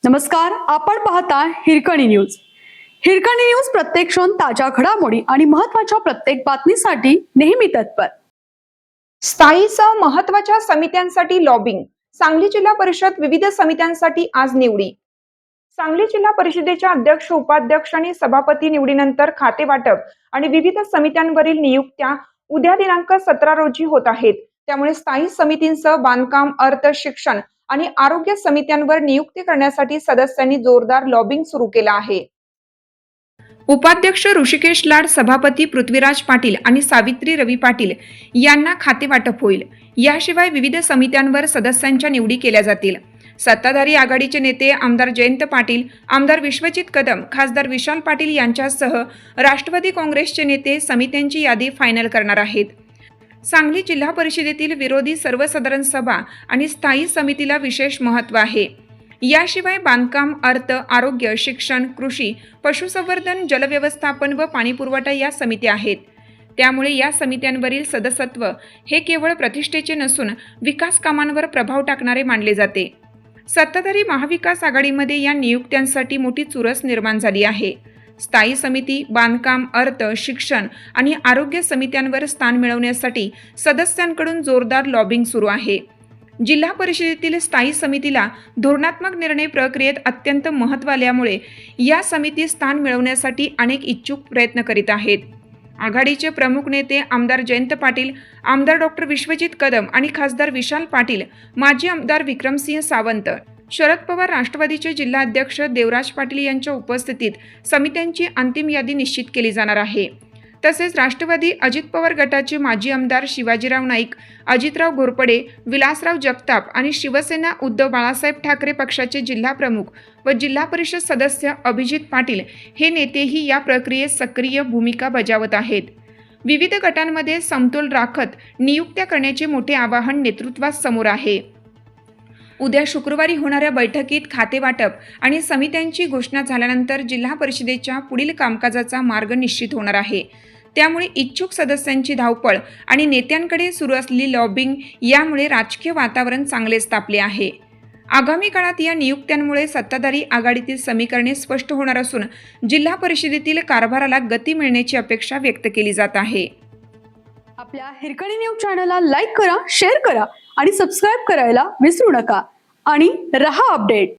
नमस्कार, आपण पाहता हिरकणी न्यूज. हिरकणी न्यूज प्रत्येक क्षण ताज्या घडामोडी आणि महत्त्वाच्या प्रत्येक बातमीसाठी नेहमी तत्पर. स्थायीसह महत्त्वाच्या समित्यांसाठी लॉबिंग. सांगली जिल्हा परिषद विविध समित्यांसाठी आज निवडी. सांगली जिल्हा परिषदेच्या अध्यक्ष, उपाध्यक्ष आणि सभापती निवडीनंतर खाते वाटप आणि विविध समित्यांवरील नियुक्त्या उद्या दिनांक 17 रोजी होत आहेत. त्यामुळे स्थायी समितींसह बांधकाम, अर्थ, शिक्षण आणि आरोग्य समित्यांवर नियुक्ती करण्यासाठी सदस्यांनी जोरदार लॉबिंग सुरू केलं आहे. उपाध्यक्ष ऋषिकेश लाड, सभापती पृथ्वीराज पाटील आणि सावित्री रवी पाटील यांना खाते वाटप होईल. याशिवाय विविध समित्यांवर सदस्यांच्या निवडी केल्या जातील. सत्ताधारी आघाडीचे नेते आमदार जयंत पाटील, आमदार विश्वजित कदम, खासदार विशाल पाटील यांच्यासह राष्ट्रवादी काँग्रेसचे नेते समित्यांची यादी फायनल करणार आहेत. सांगली जिल्हा परिषदेतील विरोधी सर्वसाधारण सभा आणि स्थायी समितीला विशेष महत्त्व आहे. याशिवाय बांधकाम, अर्थ, आरोग्य, शिक्षण, कृषी, पशुसंवर्धन, जलव्यवस्थापन व पाणीपुरवठा या समित्या आहेत. त्यामुळे या समित्यांवरील सदस्यत्व हे केवळ प्रतिष्ठेचे नसून विकास कामांवर प्रभाव टाकणारे मानले जाते. सत्ताधारी महाविकास आघाडीमध्ये या नियुक्त्यांसाठी मोठी चुरस निर्माण झाली आहे. स्थायी समिती, बांधकाम, अर्थ, शिक्षण आणि आरोग्य समित्यांवर स्थान मिळवण्यासाठी सदस्यांकडून जोरदार लॉबिंग सुरू आहे. जिल्हा परिषदेतील स्थायी समितीला धोरणात्मक निर्णय प्रक्रियेत अत्यंत महत्त्व आल्यामुळे या समिती स्थान मिळवण्यासाठी अनेक इच्छुक प्रयत्न करीत आहेत. आघाडीचे प्रमुख नेते आमदार जयंत पाटील, आमदार डॉक्टर विश्वजित कदम आणि खासदार विशाल पाटील, माजी आमदार विक्रमसिंह सावंत, शरद पवार, राष्ट्रवादीचे जिल्हाध्यक्ष देवराज पाटील यांच्या उपस्थितीत समित्यांची अंतिम यादी निश्चित केली जाणार आहे. तसेच राष्ट्रवादी अजित पवार गटाचे माजी आमदार शिवाजीराव नाईक, अजितराव घोरपडे, विलासराव जगताप आणि शिवसेना उद्धव बाळासाहेब ठाकरे पक्षाचे जिल्हा प्रमुख व जिल्हा परिषद सदस्य अभिजित पाटील हे नेतेही या प्रक्रियेत सक्रिय भूमिका बजावत आहेत. विविध गटांमध्ये समतोल राखत नियुक्त्या करण्याचे मोठे आवाहन नेतृत्वास समोर आहे. उद्या शुक्रवारी होणाऱ्या बैठकीत खाते वाटप आणि समित्यांची घोषणा झाल्यानंतर जिल्हा परिषदेच्या पुढील कामकाजाचा मार्ग निश्चित होणार आहे. त्यामुळे इच्छुक सदस्यांची धावपळ आणि नेत्यांकडे सुरू असलेली लॉबिंग यामुळे राजकीय वातावरण चांगलेच तापले आहे. आगामी काळात या नियुक्त्यांमुळे सत्ताधारी आघाडीतील समीकरणे स्पष्ट होणार असून जिल्हा परिषदेतील कारभाराला गती मिळण्याची अपेक्षा व्यक्त केली जात आहे. आपल्या हिरकणी न्यूज चॅनलला लाईक करा, शेअर करा आणि सबस्क्राईब करायला विसरू नका आणि रहा अपडेट.